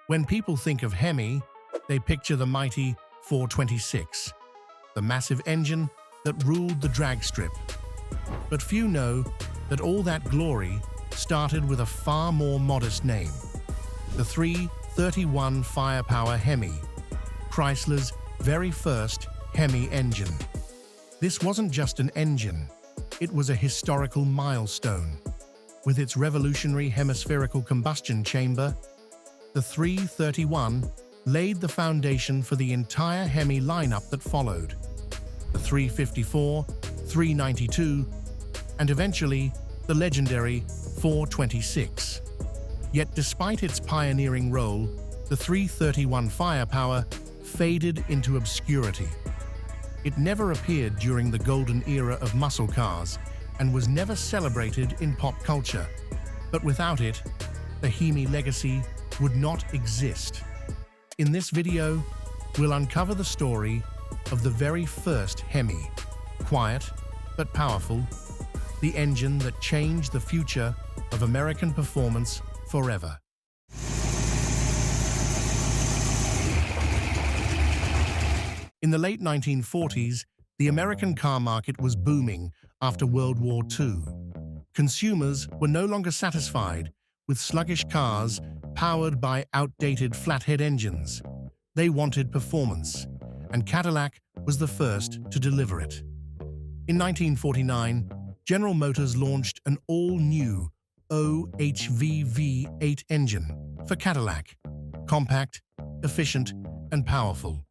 When people think of HEMI, they picture the mighty 426, the massive engine that ruled the drag strip. But few know that all that glory started with a far more modest name, the 331 FirePower HEMI, Chrysler's very first HEMI engine. This wasn't just an engine, it was a historical milestone. With its revolutionary hemispherical combustion chamber, the 331 laid the foundation for the entire HEMI lineup that followed. The 354, 392, and eventually the legendary 426. Yet despite its pioneering role, the 331 FirePower faded into obscurity. It never appeared during the golden era of muscle cars and was never celebrated in pop culture. But without it, the HEMI legacy would not exist. In this video, we'll uncover the story of the very first HEMI, quiet but powerful, the engine that changed the future of American performance forever. In the late 1940s, the American car market was booming after World War II. Consumers were no longer satisfied with sluggish cars powered by outdated flathead engines. They wanted performance, and Cadillac was the first to deliver it. In 1949, General Motors launched an all-new OHV V8 engine for Cadillac, compact, efficient, and powerful.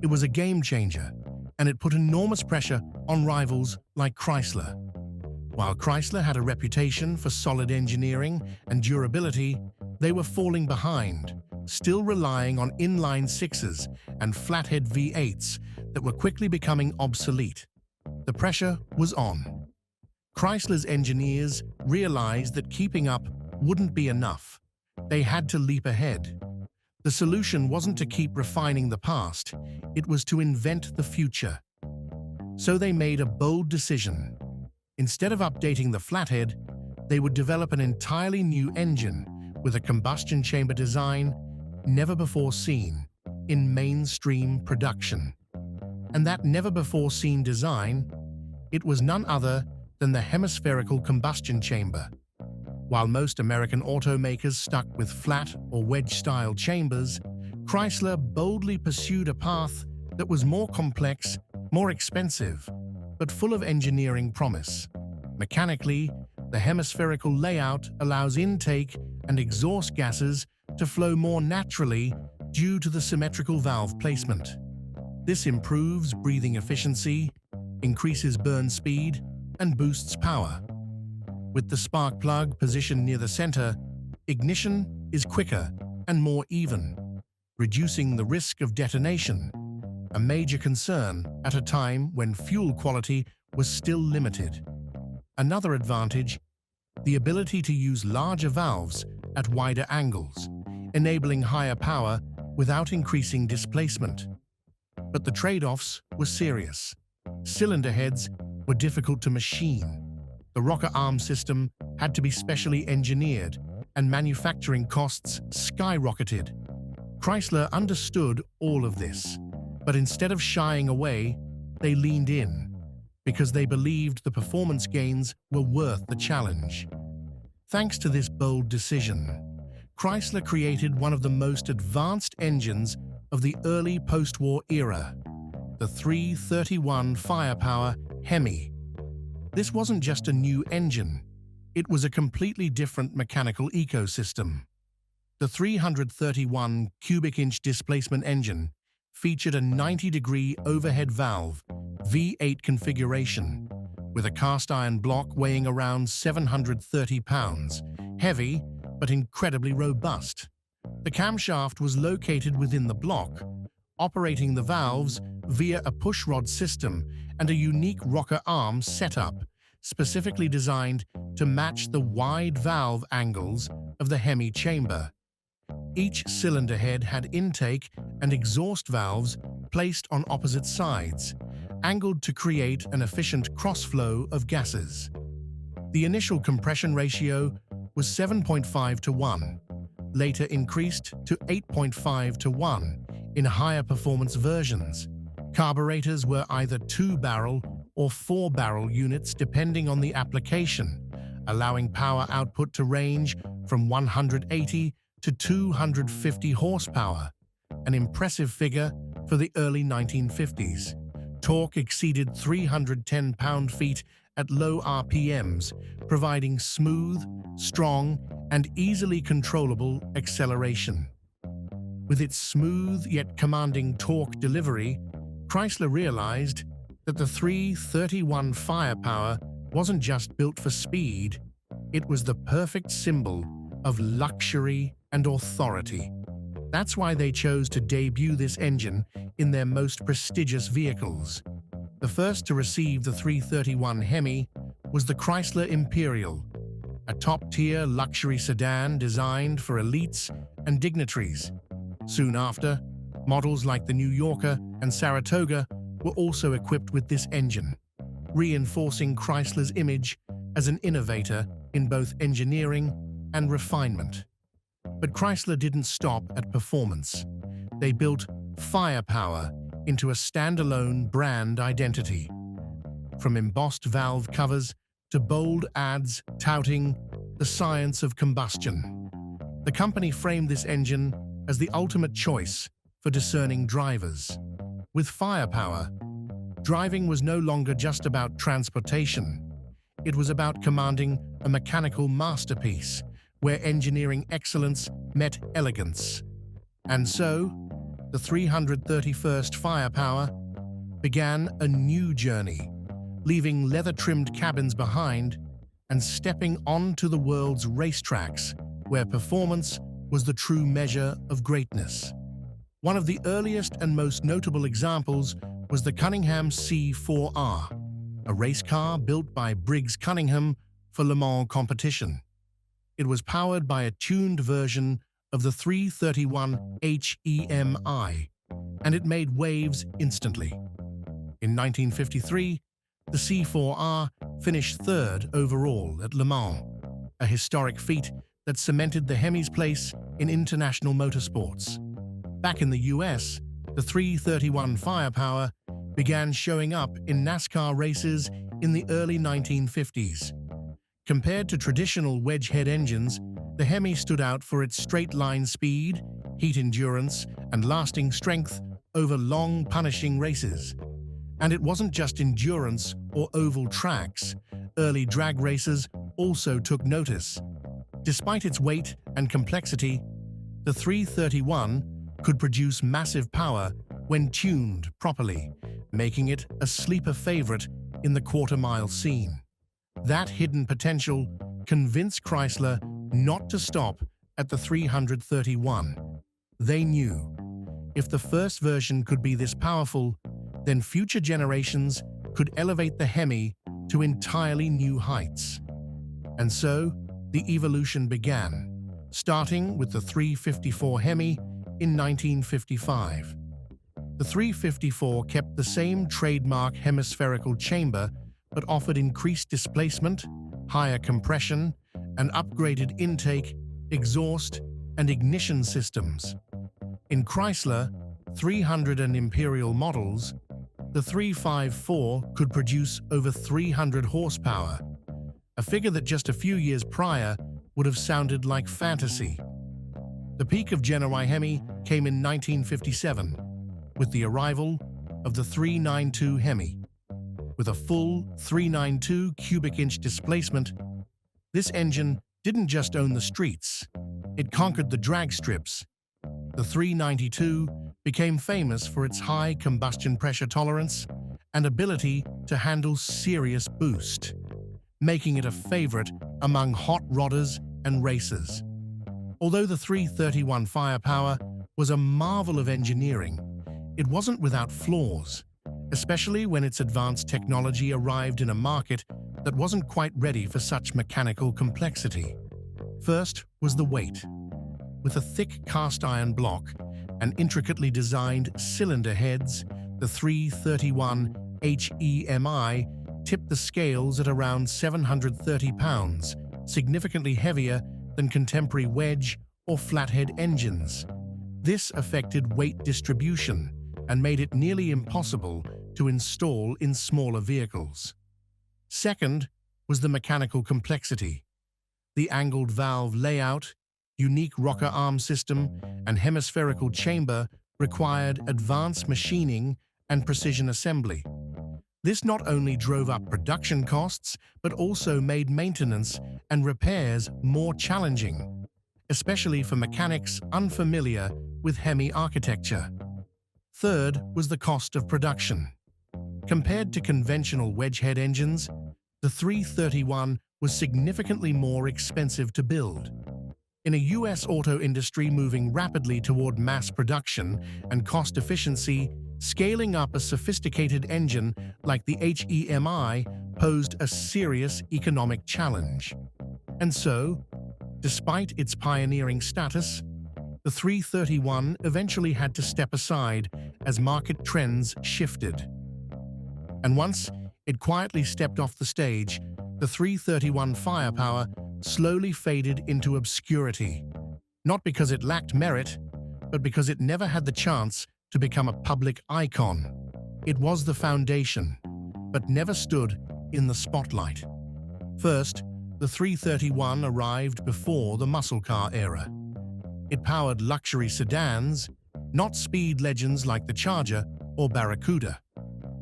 It was a game-changer, and it put enormous pressure on rivals like Chrysler. While Chrysler had a reputation for solid engineering and durability, they were falling behind, still relying on inline sixes and flathead V8s that were quickly becoming obsolete. The pressure was on. Chrysler's engineers realized that keeping up wouldn't be enough. They had to leap ahead. The solution wasn't to keep refining the past, it was to invent the future. So they made a bold decision. Instead of updating the flathead, they would develop an entirely new engine with a combustion chamber design never before seen in mainstream production. And that never-before-seen design, it was none other than the hemispherical combustion chamber. While most American automakers stuck with flat or wedge-style chambers, Chrysler boldly pursued a path that was more complex, more expensive, but full of engineering promise. Mechanically, the hemispherical layout allows intake and exhaust gases to flow more naturally due to the symmetrical valve placement. This improves breathing efficiency, increases burn speed, and boosts power. With the spark plug positioned near the center, ignition is quicker and more even, reducing the risk of detonation, a major concern at a time when fuel quality was still limited. Another advantage, the ability to use larger valves at wider angles, enabling higher power without increasing displacement. But the trade-offs were serious. Cylinder heads were difficult to machine. The rocker arm system had to be specially engineered, and manufacturing costs skyrocketed. Chrysler understood all of this, but instead of shying away, they leaned in, because they believed the performance gains were worth the challenge. Thanks to this bold decision, Chrysler created one of the most advanced engines of the early post-war era, the 331 FirePower HEMI. This wasn't just a new engine, it was a completely different mechanical ecosystem. The 331 cubic inch displacement engine featured a 90-degree overhead valve V8 configuration, with a cast iron block weighing around 730 pounds, heavy but incredibly robust. The camshaft was located within the block, operating the valves via a pushrod system and a unique rocker arm setup, specifically designed to match the wide valve angles of the HEMI chamber. Each cylinder head had intake and exhaust valves placed on opposite sides, angled to create an efficient cross-flow of gases. The initial compression ratio was 7.5 to 1, later increased to 8.5 to 1 in higher performance versions. Carburetors were either 2-barrel or 4-barrel units depending on the application, allowing power output to range from 180 to 250 horsepower, an impressive figure for the early 1950s. Torque exceeded 310 pound-feet at low RPMs, providing smooth, strong, and easily controllable acceleration. With its smooth yet commanding torque delivery, Chrysler realized that the 331 FirePower wasn't just built for speed, it was the perfect symbol of luxury and authority. That's why they chose to debut this engine in their most prestigious vehicles. The first to receive the 331 HEMI was the Chrysler Imperial, a top-tier luxury sedan designed for elites and dignitaries. Soon after, models like the New Yorker and Saratoga were also equipped with this engine, reinforcing Chrysler's image as an innovator in both engineering and refinement. But Chrysler didn't stop at performance. They built FirePower into a standalone brand identity. From embossed valve covers to bold ads touting the science of combustion, the company framed this engine as the ultimate choice for discerning drivers. With FirePower, driving was no longer just about transportation. It was about commanding a mechanical masterpiece where engineering excellence met elegance. And so, the 331st FirePower began a new journey, leaving leather-trimmed cabins behind and stepping onto the world's racetracks, where performance was the true measure of greatness. One of the earliest and most notable examples was the Cunningham C4R, a race car built by Briggs Cunningham for Le Mans competition. It was powered by a tuned version of the 331 HEMI, and it made waves instantly. In 1953, the C4R finished third overall at Le Mans, a historic feat that cemented the HEMI's place in international motorsports. Back in the US, the 331 FirePower began showing up in NASCAR races in the early 1950s. Compared to traditional wedge-head engines, the HEMI stood out for its straight-line speed, heat endurance, and lasting strength over long, punishing races. And it wasn't just endurance or oval tracks. Early drag races also took notice. Despite its weight and complexity, the 331 could produce massive power when tuned properly, making it a sleeper favorite in the quarter-mile scene. That hidden potential convinced Chrysler not to stop at the 331. They knew, if the first version could be this powerful, then future generations could elevate the HEMI to entirely new heights. And so, the evolution began, starting with the 354 HEMI in 1955. The 354 kept the same trademark hemispherical chamber but offered increased displacement, higher compression, and upgraded intake, exhaust, and ignition systems. In Chrysler 300 and Imperial models, the 354 could produce over 300 horsepower, a figure that just a few years prior would have sounded like fantasy. The peak of Genuine HEMI came in 1957, with the arrival of the 392 HEMI. With a full 392 cubic inch displacement, this engine didn't just own the streets, it conquered the drag strips. The 392 became famous for its high combustion pressure tolerance and ability to handle serious boost, making it a favorite among hot rodders and racers. Although the 331 FirePower was a marvel of engineering, it wasn't without flaws, especially when its advanced technology arrived in a market that wasn't quite ready for such mechanical complexity. First was the weight. With a thick cast-iron block and intricately designed cylinder heads, the 331 HEMI tipped the scales at around 730 pounds, significantly heavier than contemporary wedge or flathead engines. This affected weight distribution and made it nearly impossible to install in smaller vehicles. Second was the mechanical complexity. The angled valve layout, unique rocker arm system, and hemispherical chamber required advanced machining and precision assembly. This not only drove up production costs, but also made maintenance and repairs more challenging, especially for mechanics unfamiliar with HEMI architecture. Third was the cost of production. Compared to conventional wedgehead engines, the 331 was significantly more expensive to build. In a US auto industry moving rapidly toward mass production and cost efficiency, scaling up a sophisticated engine like the HEMI posed a serious economic challenge. And so, despite its pioneering status, the 331 eventually had to step aside as market trends shifted. And once it quietly stepped off the stage, the 331 FirePower slowly faded into obscurity, not because it lacked merit, but because it never had the chance to become a public icon. It was the foundation, but never stood in the spotlight. First, the 331 arrived before the muscle car era. It powered luxury sedans, not speed legends like the Charger or Barracuda.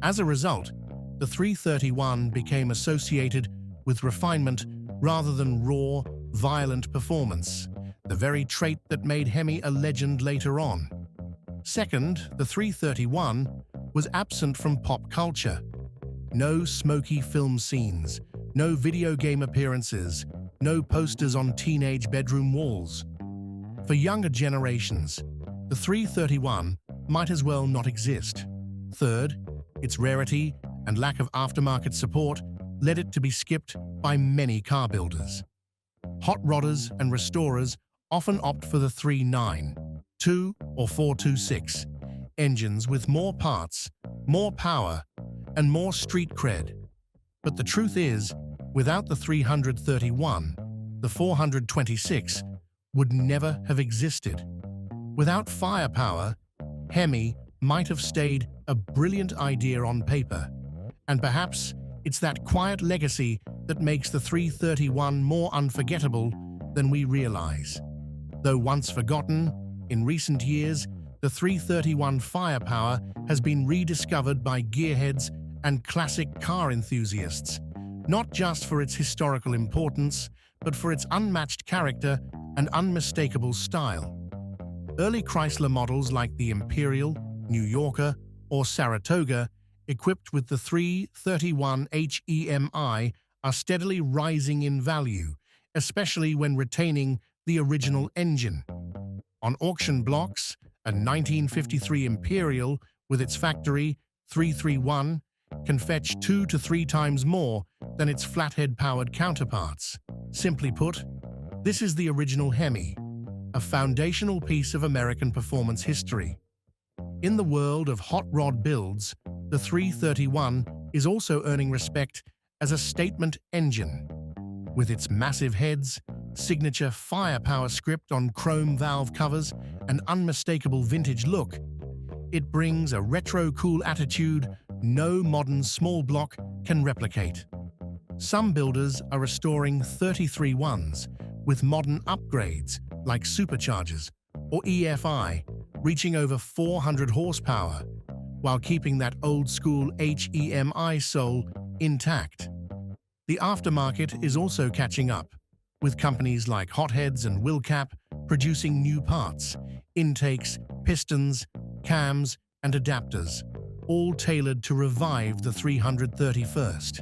As a result, the 331 became associated with refinement rather than raw, violent performance, the very trait that made HEMI a legend later on. Second, the 331 was absent from pop culture. No smoky film scenes, no video game appearances, no posters on teenage bedroom walls. For younger generations, the 331 might as well not exist. Third, its rarity and lack of aftermarket support led it to be skipped by many car builders. Hot rodders and restorers often opt for the 392 or 426 engines with more parts, more power, and more street cred. But the truth is, without the 331, the 426 would never have existed. Without FirePower, HEMI might have stayed a brilliant idea on paper, and perhaps it's that quiet legacy that makes the 331 more unforgettable than we realize. Though once forgotten, in recent years, the 331 FirePower has been rediscovered by gearheads and classic car enthusiasts, not just for its historical importance, but for its unmatched character and unmistakable style. Early Chrysler models like the Imperial, New Yorker, or Saratoga, equipped with the 331 HEMI, are steadily rising in value, especially when retaining the original engine. On auction blocks, a 1953 Imperial with its factory 331 can fetch 2 to 3 times more than its flathead-powered counterparts. Simply put, this is the original HEMI, a foundational piece of American performance history. In the world of hot rod builds, the 331 is also earning respect as a statement engine. With its massive heads, signature FirePower script on chrome valve covers, and unmistakable vintage look, it brings a retro-cool attitude no modern small block can replicate. Some builders are restoring 331s with modern upgrades like superchargers or EFI, reaching over 400 horsepower, while keeping that old-school HEMI soul intact. The aftermarket is also catching up, with companies like Hotheads and Wilcap producing new parts, intakes, pistons, cams, and adapters, all tailored to revive the 331st.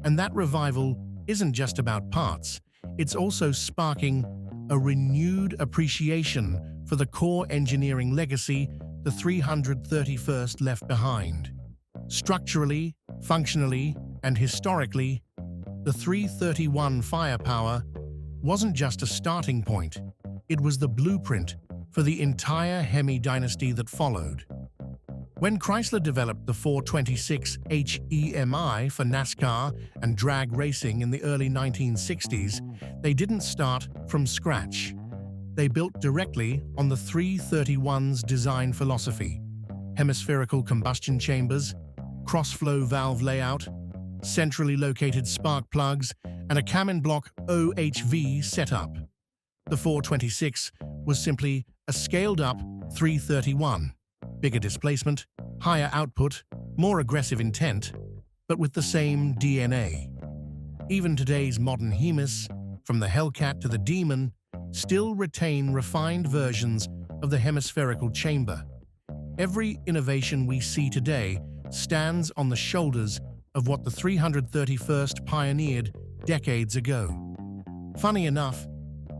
And that revival isn't just about parts, it's also sparking a renewed appreciation for the core engineering legacy the 331st left behind. Structurally, functionally, and historically, the 331 FirePower wasn't just a starting point, it was the blueprint for the entire HEMI dynasty that followed. When Chrysler developed the 426 HEMI for NASCAR and drag racing in the early 1960s, they didn't start from scratch. They built directly on the 331's design philosophy: hemispherical combustion chambers, cross-flow valve layout, centrally located spark plugs, and a cam block OHV setup. The 426 was simply a scaled-up 331, bigger displacement, higher output, more aggressive intent, but with the same DNA. Even today's modern HEMIs, from the Hellcat to the Demon, still retain refined versions of the hemispherical chamber. Every innovation we see today stands on the shoulders of what the 331st pioneered decades ago. Funny enough,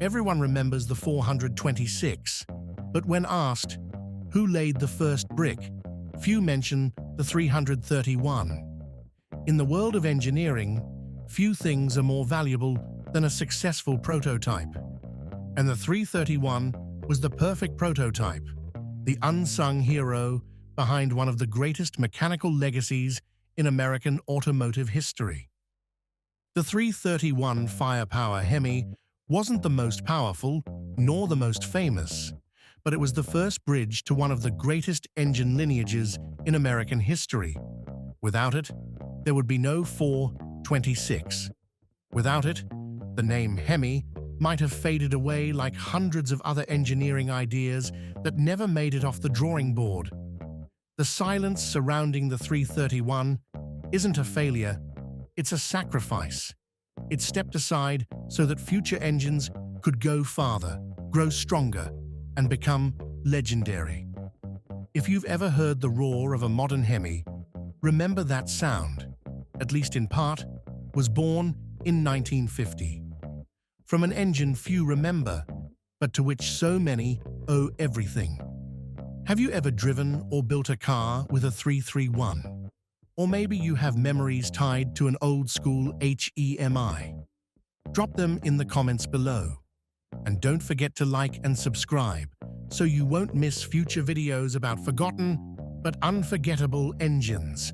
everyone remembers the 426, but when asked who laid the first brick, few mention the 331. In the world of engineering, few things are more valuable than a successful prototype. And the 331 was the perfect prototype, the unsung hero behind one of the greatest mechanical legacies in American automotive history. The 331 FirePower HEMI wasn't the most powerful nor the most famous, but it was the first bridge to one of the greatest engine lineages in American history. Without it, there would be no 426. Without it, the name HEMI might have faded away like hundreds of other engineering ideas that never made it off the drawing board. The silence surrounding the 331 isn't a failure, it's a sacrifice. It stepped aside so that future engines could go farther, grow stronger, and become legendary. If you've ever heard the roar of a modern HEMI, remember that sound, at least in part, was born in 1950. From an engine few remember, but to which so many owe everything. Have you ever driven or built a car with a 331? Or maybe you have memories tied to an old-school HEMI. Drop them in the comments below. And don't forget to like and subscribe so you won't miss future videos about forgotten but unforgettable engines.